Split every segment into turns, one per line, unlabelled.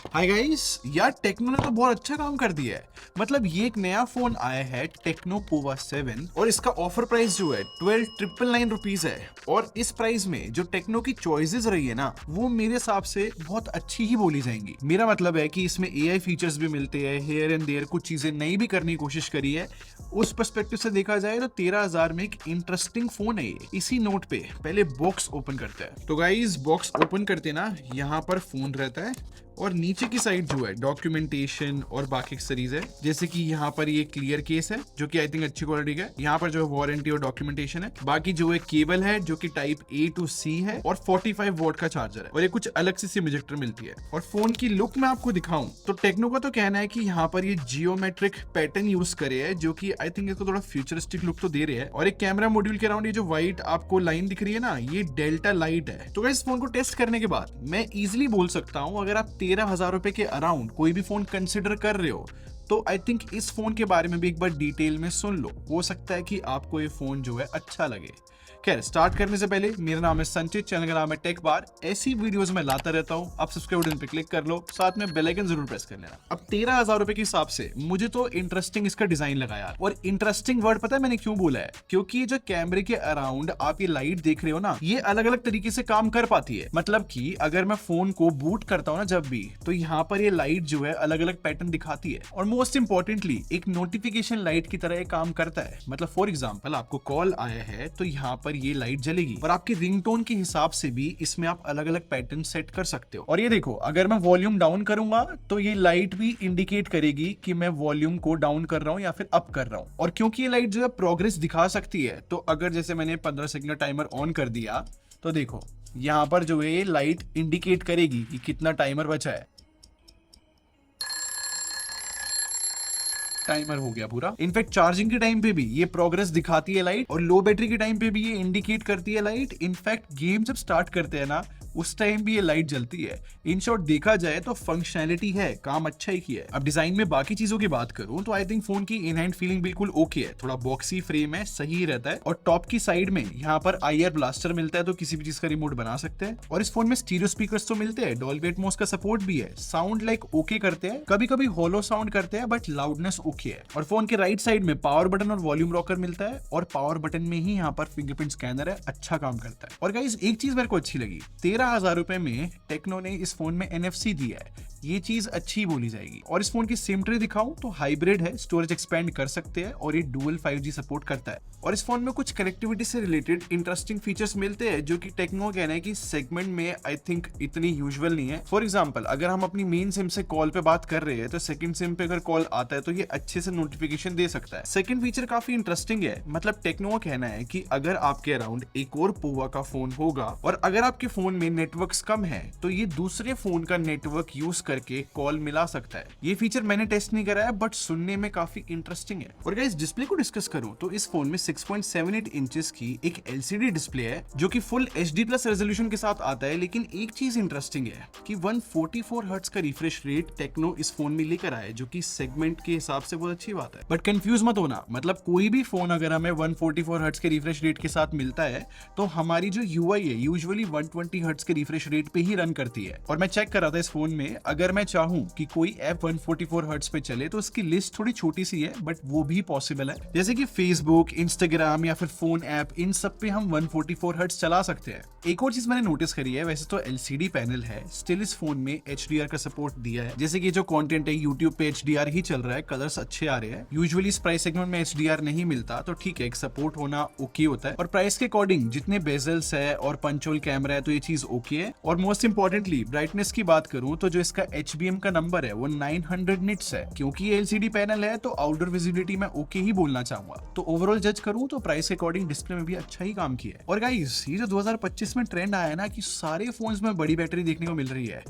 Hi guys, यार techno ने तो बहुत अच्छा काम कर दिया है। मतलब ये एक नया फोन आया है टेक्नो पोवा 7 और इसका ऑफर प्राइस जो है 12,999 है। और इस प्राइस में जो टेक्नो की चॉइसेस रही है ना, वो मेरे हिसाब से बहुत अच्छी ही बोली जाएंगी। मेरा मतलब है कि इसमें एआई फीचर्स भी मिलते हैं, हेयर एंड देयर कुछ चीजें नई भी करने की कोशिश करी है। उस पर्सपेक्टिव से देखा जाए तो 13,000 में एक इंटरेस्टिंग फोन है ये। इसी नोट पे पहले बॉक्स ओपन करते हैं। तो गाइस बॉक्स ओपन करते ना, यहाँ पर फोन रहता है और नीचे की साइड जो है डॉक्यूमेंटेशन और बाकी एक्सेसरीज है। जैसे कि यहाँ पर ये क्लियर केस है जो कि आई थिंक अच्छी क्वालिटी का है। यहाँ पर जो है वारंटी और डॉक्यूमेंटेशन है। बाकी जो है केबल है जो कि टाइप A to C है और 45 वोल्ट का चार्जर है और ये कुछ अलग सी प्रोजेक्टर मिलती है। और फोन की लुक मैं आपको दिखाऊं तो टेक्नो का तो कहना है कि यहाँ पर ये जियोमेट्रिक पैटर्न यूज करे है जो कि आई थिंक इसको थोड़ा फ्यूचरिस्टिक लुक तो दे रहे हैं। और एक कैमरा मॉड्यूल के अराउंड ये जो व्हाइट आपको लाइन दिख रही है ना, ये डेल्टा लाइट है। तो इस फोन को टेस्ट करने के बाद मैं इजिली बोल सकता हूँ, अगर आप 13,000 रुपए के अराउंड कोई भी फोन कंसिडर कर रहे हो तो आई थिंक इस फोन के बारे में भी एक बार डिटेल में सुन लो। हो सकता है कि आपको ये फोन जो है अच्छा लगे। खैर, स्टार्ट करने से पहले मेरा नाम है संचित, चैनल का नाम है टेक बार। ऐसी वीडियोस मैं लाता रहता हूँ। आप सब्सक्राइब बटन पे क्लिक कर लो, साथ में बेल आइकन जरूर प्रेस कर लेना। अब 13,000 रुपए के हिसाब से मुझे तो इंटरेस्टिंग इसका डिजाइन लगा यार। और इंटरेस्टिंग वर्ड पता है मैंने क्यों बोला है? क्योंकि जो कैमरे के अराउंड आप ये लाइट देख रहे हो ना, ये अलग अलग तरीके से काम कर पाती है। मतलब कि अगर मैं फोन को बूट करता हूँ ना जब भी, तो यहाँ पर ये लाइट जो है अलग अलग पैटर्न दिखाती है। और मोस्ट इंपॉर्टेंटली एक नोटिफिकेशन लाइट की तरह ये काम करता है। मतलब फॉर एग्जाम्पल आपको कॉल आया है तो यहाँ पर ये लाइट जलेगी और आपके रिंगटोन के हिसाब से भी इसमें आप अलग अलग पैटर्न सेट कर सकते हो। और ये देखो, अगर मैं वॉल्यूम डाउन करूंगा तो ये लाइट भी इंडिकेट करेगी कि मैं वॉल्यूम को डाउन कर रहा हूं या फिर अप कर रहा हूं। और क्योंकि ये लाइट जो है प्रोग्रेस दिखा सकती है, तो अगर जैसे मैंने 15 सेकंड का टाइमर ऑन कर दिया तो देखो यहां पर जो है ये लाइट इंडिकेट करेगी कि कितना टाइमर बचा है। टाइमर हो गया पूरा। इनफैक्ट चार्जिंग के टाइम पे भी ये प्रोग्रेस दिखाती है लाइट, और लो बैटरी के टाइम पे भी ये इंडिकेट करती है लाइट। इनफैक्ट गेम जब स्टार्ट करते हैं ना, उस टाइम भी ये लाइट जलती है। इन शॉर्ट देखा जाए तो फंक्शनैलिटी है, काम अच्छा ही किया है। अब डिजाइन में बाकी चीजों की बात करूं तो आई थिंक फोन की इन हैंड फीलिंग बिल्कुल ओके है। थोड़ा बॉक्सी फ्रेम है, सही रहता है। और टॉप की साइड में यहाँ पर IR ब्लास्टर मिलता है, तो किसी भी चीज का रिमोट बना सकते हैं। और इस फोन में स्टीरियो स्पीकर्स तो मिलते हैं, डॉल्बी एटमॉस का सपोर्ट भी है। साउंड लाइक ओके करते हैं, कभी कभी होलो साउंड करते हैं बट लाउडनेस ओके है। और फोन के राइट साइड में पावर बटन और वॉल्यूम रॉकर मिलता है, और पावर बटन में ही यहाँ पर फिंगरप्रिंट स्कैनर है, अच्छा काम करता है। और गाइस एक चीज मेरे को अच्छी लगी, 13,000 रुपए में टेक्नो ने इस फोन में NFC दिया है। ये चीज अच्छी बोली जाएगी। और इस फोन की सिम ट्रे दिखाऊं तो हाइब्रिड है, स्टोरेज एक्सपेंड कर सकते हैं और ये डुअल 5G सपोर्ट करता है। और इस फोन में कुछ कनेक्टिविटी से रिलेटेड इंटरेस्टिंग फीचर्स मिलते हैं जो कि टेक्नो कहना है कि सेगमेंट में आई थिंक इतनी यूजुअल नहीं है। फॉर एग्जांपल अगर हम अपनी मेन सिम से कॉल पे बात कर रहे हैं तो सेकंड सिम पे अगर कॉल आता है तो ये अच्छे से नोटिफिकेशन दे सकता है। सेकंड फीचर काफी इंटरेस्टिंग है। मतलब टेक्नो का कहना है कि अगर आपके अराउंड एक और पोवा का फोन होगा और अगर आपके फोन में नेटवर्क कम है तो ये दूसरे फोन का नेटवर्क यूज करके कॉल मिला सकता है। ये फीचर मैंने टेस्ट नहीं करा है बट सुनने में काफी इंटरेस्टिंग है। और गाइस डिस्प्ले को डिस्कस करूं तो इस फोन में 6.78 इंचेस की एक LCD डिस्प्ले है जो कि फुल HD प्लस रेजोल्यूशन के साथ आता है। लेकिन एक चीज इंटरेस्टिंग है कि 144 हर्ट्ज का रिफ्रेश रेट टेक्नो इस फोन में लेकर आया है, जो कि सेगमेंट के हिसाब से बहुत अच्छी बात है। बट कंफ्यूज मत होना, मतलब कोई भी फोन अगर हमें 144 हर्ट्ज के रिफ्रेश रेट के साथ मिलता है तो हमारी जो UI है यूजुअली 120 हर्ट्ज के रिफ्रेश रेट पे ही रन करती है। और मैं चेक कर रहा था इस फोन में, अगर मैं चाहूं कि कोई ऐप 144 हर्ट्ज पे चले तो उसकी लिस्ट थोड़ी छोटी सी है बट वो भी पॉसिबल है। जैसे कि फेसबुक, इंस्टाग्राम या फिर फोन ऐप, इन सब पे हम 144 हर्ट्ज चला सकते हैं। एक और चीज मैंने नोटिस करी है, वैसे तो LCD पैनल है, स्टिल इस फोन में HDR का सपोर्ट दिया है। जैसे कि जो कंटेंट है यूट्यूब पे HDR ही चल रहा है, कलर्स अच्छे आ रहे हैं। यूजुअली इस प्राइस सेगमेंट में HDR नहीं मिलता, तो ठीक है, एक सपोर्ट होना ओके होता है। और प्राइस के अकॉर्डिंग जितने बेजल्स है और पंच होल कैमरा है तो ये चीज ओके है। और मोस्ट इंपॉर्टेंटली ब्राइटनेस की बात करूं तो जो इसका HBM का नंबर है वो 900 निट्स है। क्योंकि ये LCD पैनल है तो आउटडोर विजिबिलिटी में ओके ही बोलना चाहूंगा। तो ओवरऑल जज करूं तो प्राइस के अकॉर्डिंग डिस्प्ले में भी अच्छा ही काम किया है। और गाइस ये जो 2025 में ट्रेंड आया है ना कि सारे फोन्स में बड़ी बैटरी देखने को मिल रही है,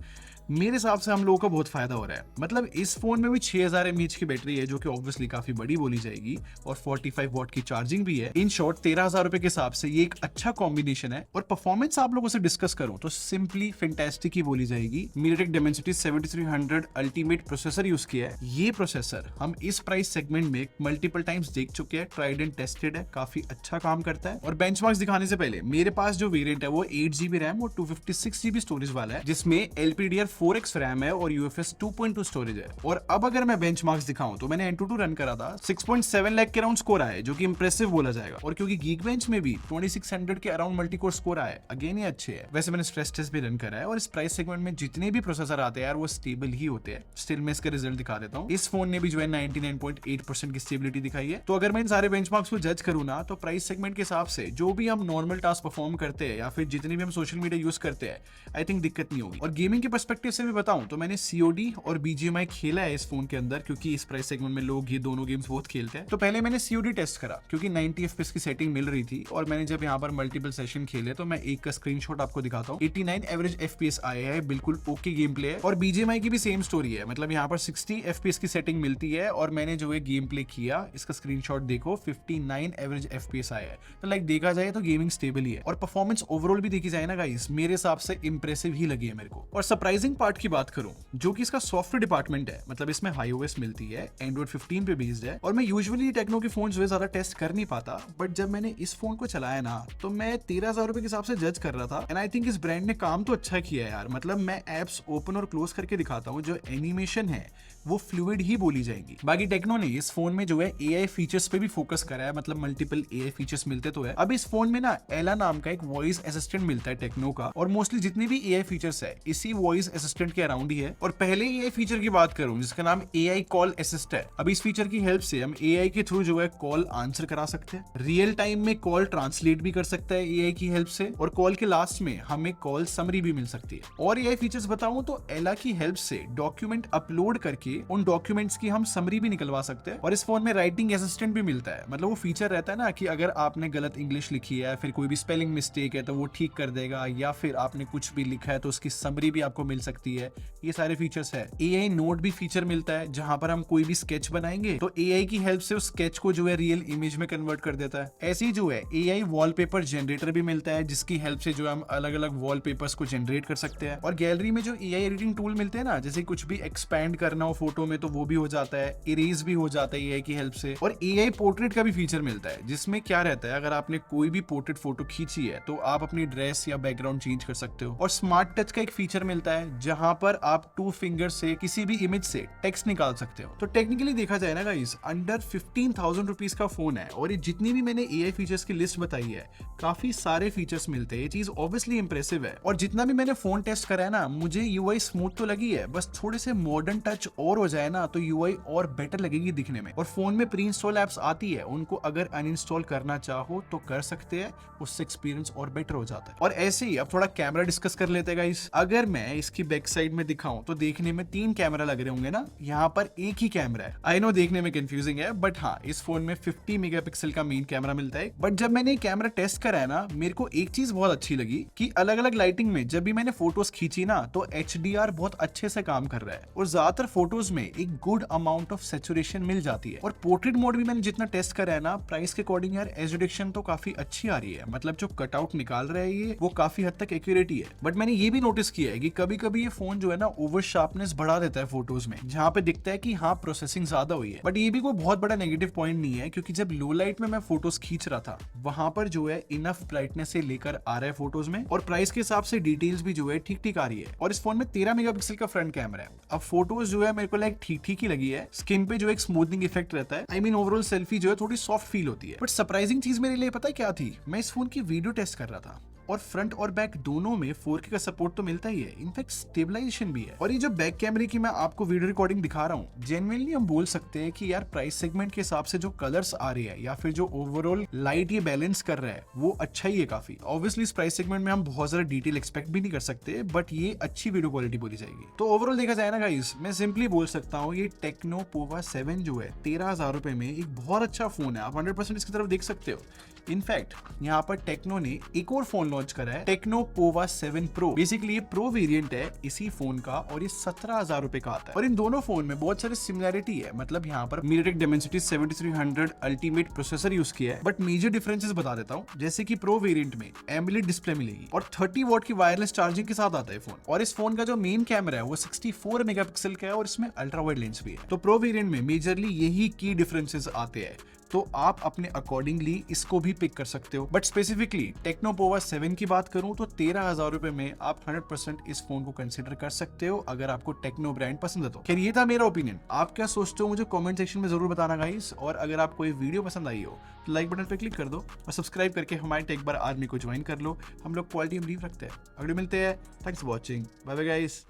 मेरे हिसाब से हम लोगों को बहुत फायदा हो रहा है। मतलब इस फोन में भी 6000 mAh की बैटरी है जो कि ऑब्वियसली काफी बड़ी बोली जाएगी, और 45 वॉट की चार्जिंग भी है। इन शॉर्ट 13,000 रुपए के हिसाब से ये एक अच्छा कॉम्बिनेशन है। और परफॉर्मेंस आप लोगों से डिस्कस करूं तो सिंपली फैंटास्टिक ही बोली जाएगी। MediaTek Dimensity 7300 ultimate processor use किया है। ये प्रोसेसर हम इस प्राइस सेगमेंट में मल्टीपल टाइम्स देख चुके हैं, ट्राइड एंड टेस्टेड है, काफी अच्छा काम करता है। और बेंचमार्क्स दिखाने से पहले मेरे पास जो वेरिएंट है वो 8GB रैम और 256GB स्टोरेज वाला है, जिसमें LPDDR 4x रैम है और UFS 2.2 स्टोरेज है। और अब अगर मैं बेंचमार्क्स दिखाऊं तो मैंने Antutu रन करा था, 6.7 लाख के अराउंड स्कोर आया है, जो कि इंप्रेसिव बोला जाएगा। और क्योंकि Geekbench में भी 2600 के अराउंड मल्टी कोर स्कोर आया है, अगेन ये अच्छे है। वैसे मैंने स्ट्रेस टेस्ट भी रन करा है और इस प्राइस सेगमेंट में जितने भी प्रोसेसर आते हैं यार वो स्टेबल ही होते हैं। स्टिल मैं इसका रिजल्ट दिखा देता हूँ। इस फोन ने भी जो है 99.8% की स्टेबिलिटी दिखाई है। तो अगर मैं इन सारे बेंचमार्क्स को जज करूँ ना, तो प्राइस सेगमेंट के हिसाब से जो भी हम नॉर्मल टास्क परफॉर्म करते हैं या फिर जितनी भी हम सोशल मीडिया यूज करते हैं, आई थिंक दिक्कत नहीं होगी। और गेमिंग के पर्सपेक्टिव से भी बताऊं तो मैंने COD और BGMI खेला है इस फोन के अंदर, क्योंकि इस प्राइस सेगमेंट में लोग ये दोनों गेम्स बहुत खेलते हैं। तो पहले मैंने COD टेस्ट करा क्योंकि 90 FPS की सेटिंग मिल रही थी, और मैंने जब यहाँ पर मल्टीपल सेशन खेले तो मैं एक का स्क्रीनशॉट आपको दिखाता हूँ। 89 एवरेज FPS आया है, बिल्कुल ओके गेम प्ले है। और BGMI की भी सेम स्टोरी है, मतलब यहाँ पर 60 FPS की सेटिंग मिलती है और मैंने जो है गेम प्ले किया, इसका स्क्रीनशॉट देखो, 59 एवरेज FPS आया है। तो लाइक देखा जाए तो गेमिंग स्टेबल ही है। और परफॉर्मेंस ओवरऑल भी देखी जाए ना गाइस, मेरे हिसाब से इंप्रेसिव ही लगी है मेरे को। और सरप्राइजिंग पार्ट की बात करूं, जो कि इसका सॉफ्टवेयर डिपार्टमेंट है, मतलब इसमें iOS मिलती है, Android 15 पे बेस्ड है। और मैं यूजुअली टेक्नो के फोन जो है ज्यादा टेस्ट कर नहीं पाता, बट जब मैंने इस फोन को चलाया ना, तो मैं 13,000 रुपए के हिसाब से जज कर रहा था। एंड आई थिंक इस ब्रांड ने काम तो अच्छा किया है यार। मतलब मैं एप्स ओपन और क्लोज करके दिखाता हूँ, जो एनिमेशन है वो फ्लूइड ही बोली जाएगी। बाकी टेक्नो ने इस फोन में जो है AI फीचर्स पे भी फोकस करा है, मतलब मल्टीपल AI फीचर्स मिलते तो है। अब इस फोन में ना एला नाम का एक वॉइस असिस्टेंट मिलता है टेक्नो का, और मोस्टली जितनी भी AI फीचर्स है इसी वॉइस असिस्टेंट के अराउंड ही है। और पहले AI फीचर की बात करूं जिसका नाम AI कॉल असिस्ट है। अब इस फीचर की हेल्प से हम AI के थ्रू जो है कॉल आंसर करा सकते हैं, रियल टाइम में कॉल ट्रांसलेट भी कर सकता है AI की हेल्प से, और कॉल के लास्ट में हमें कॉल समरी भी मिल सकती है। और AI फीचर्स बताऊं तो एला की हेल्प से डॉक्यूमेंट अपलोड करके उन डॉक्यूमेंट्स की हम समरी भी निकलवा सकते हैं। और इस फोन में राइटिंग असिस्टेंट भी मिलता है, मतलब वो फीचर रहता है ना कि अगर आपने गलत इंग्लिश लिखी है, फिर कोई भी स्पेलिंग मिस्टेक है तो वो ठीक कर देगा, या फिर आपने कुछ भी लिखा है तो उसकी समरी भी आपको मिल सकती है। ये सारे फीचर्स है। AI नोट भी फीचर मिलता है, जहां पर हम कोई भी स्केच बनाएंगे तो AI की हेल्प से उस स्केच को जो है रियल इमेज में कन्वर्ट कर देता है। ऐसे ही जो है AI वॉलपेपर जनरेटर भी मिलता है, जिसकी हेल्प से जो हम अलग अलग वॉलपेपर्स को जनरेट कर सकते हैं। और गैलरी में जो AI एडिटिंग टूल मिलते हैं ना, जैसे कुछ भी एक्सपैंड करना हो फोटो में तो वो भी हो जाता है, इरेज भी हो जाता है AI की हेल्प से। और AI पोर्ट्रेट का भी फीचर मिलता है, जिसमें क्या रहता है, अगर आपने कोई भी पोर्ट्रेट फोटो खींची है तो आप अपनी ड्रेस या बैकग्राउंड चेंज कर सकते हो। और स्मार्ट टच का एक फीचर मिलता है, जहां पर आप 2 फिंगर से किसी भी इमेज से टेक्स्ट निकाल सकते हो। तो टेक्निकली देखा जाए ना गाइस, अंडर 15,000 रुपीज का फोन है, और ये जितनी भी मैंने AI फीचर्स की लिस्ट बताई है, काफी सारे फीचर्स मिलते हैं। ये चीज ऑब्वियसली इंप्रेसिव है। और जितना भी मैंने फोन टेस्ट करा है ना, मुझे UI स्मूथ तो लगी है, बस थोड़े से मॉडर्न टच और हो जाए ना तो UI और बेटर लगेगी दिखने में। और फोन में प्री इंस्टॉल एप्स आती है, उनको अगर अनइंस्टॉल करना चाहो तो कर सकते हैं, उससे एक्सपीरियंस और बेटर हो जाता है। और ऐसे ही अब थोड़ा कैमरा डिस्कस कर लेते हैं गाइस। अगर मैं इसकी बैक साइड में दिखाऊं तो देखने में 3 कैमरा लग रहे होंगे ना, यहाँ पर एक ही कैमरा है। आई नो देखने में कंफ्यूजिंग है, बट हाँ, इस फोन में 50 मेगापिक्सल का मेन कैमरा मिलता है। बट जब मैंने कैमरा टेस्ट करा है ना, मेरे को एक चीज बहुत अच्छी लगी कि अलग अलग लाइटिंग में जब भी मैंने फोटोज खींची ना, तो HDR बहुत अच्छे से काम कर रहा है, और ज्यादातर फोटोज में एक गुड अमाउंट ऑफ सैचुरेशन मिल जाती है। और पोर्ट्रेट मोड भी मैंने जितना टेस्ट करा है ना, प्राइस के अकॉर्डिंग यार एज रिडक्शन तो काफी अच्छी आ रही है। मतलब जो कटआउट निकाल रहा है ये, वो काफी हद तक एक्यूरेट ही है। बट मैंने ये भी नोटिस किया है कि कभी कभी ये फोन जो है ना ओवर शार्पनेस बढ़ा देता है फोटोज में, जहाँ पे दिखता है कि हाँ प्रोसेसिंग ज्यादा हुई है। बट ये भी कोई बहुत बड़ा नेगेटिव पॉइंट नहीं है, क्योंकि जब लो लाइट में मैं फोटोज खींच रहा था, वहां पर जो है इनफ ब्राइटनेस से लेकर आ रहा है फोटोज में, और प्राइस के हिसाब से डिटेल्स भी जो है ठीक ठीक आ रही है। और इस फोन में 13 मेगापिक्सल का फ्रंट कैमरा है। अब फोटोज जो है मेरे को लाइक ठीक ठीक ही लगी है। स्किन पे जो एक स्मूथनिंग इफेक्ट रहता है, आई मीन ओवरऑल सेल्फी जो है थोड़ी सॉफ्ट फील होती है। बट सरप्राइजिंग चीज मेरे लिए पता है क्या थी? मैं इस फोन की वीडियो टेस्ट कर रहा था, और फ्रंट और बैक दोनों में 4K का सपोर्ट तो मिलता ही है, इनफैक्ट स्टेबलाइजेशन भी है। और ये जो बैक कैमरे की मैं आपको वीडियो रिकॉर्डिंग दिखा रहा हूँ, जेन्युइनली हम बोल सकते हैं कि यार प्राइस सेगमेंट के हिसाब से जो कलर्स आ रही है, या फिर जो ओवरऑल लाइट ये बैलेंस कर रहा है, वो अच्छा ही है काफी। ऑब्वियसली इस प्राइस सेगमेंट में हम बहुत ज्यादा डिटेल एक्सपेक्ट भी नहीं कर सकते, बट ये अच्छी वीडियो क्वालिटी बोली जाएगी। तो ओवरऑल देखा जाए ना गाइस, मैं सिंपली बोल सकता हूँ ये टेक्नो पोवा 7 जो है 13,000 रुपए में एक बहुत अच्छा फोन है। आप 100% इसकी तरफ देख सकते हो। इनफैक्ट यहाँ पर टेक्नो ने एक और फोन लॉन्च करा है, टेक्नो पोवा 7 प्रो। बेसिकली ये प्रो वेरिएंट है इसी फोन का, और ये 17,000 रुपए का आता है। और इन दोनों फोन में बहुत सारी सिमिलरिटी है, मतलब यहाँ पर MediaTek Dimensity 7300 ultimate processor use किया है। बट मेजर डिफरेंसेस बता देता हूँ, जैसे कि प्रो वेरिएंट में एमोलेड डिस्प्ले मिलेगी, और 30 वॉट की वायरलेस चार्जिंग के साथ आता है फोन। और इस फोन का जो मेन कैमरा है वो 64 मेगापिक्सल का है, और इसमें अल्ट्रा वाइड लेंस भी है। तो प्रो वेरिएंट में मेजरली यही की डिफरेंसेस आते हैं। तो आप अपने अकॉर्डिंगली इसको भी पिक कर सकते हो। बट स्पेसिफिकली टेक्नोपोवा 7 की बात करूं तो 13,000 रुपए में आप 100% इस फोन को कंसिडर कर सकते हो अगर आपको टेक्नो ब्रांड पसंद है तो। खैर ये था मेरा ओपिनियन, आप क्या सोचते हो मुझे कमेंट सेक्शन में जरूर बताना गाइस। और अगर आपको ये वीडियो पसंद आई हो तो लाइक बटन पे क्लिक कर दो और सब्सक्राइब करके हमारे टेक बार आर्मी को ज्वाइन कर लो। हम लोग क्वालिटी में रिव्यू रखते हैं। अगले मिलते हैं। Thanks for watching. Bye bye guys.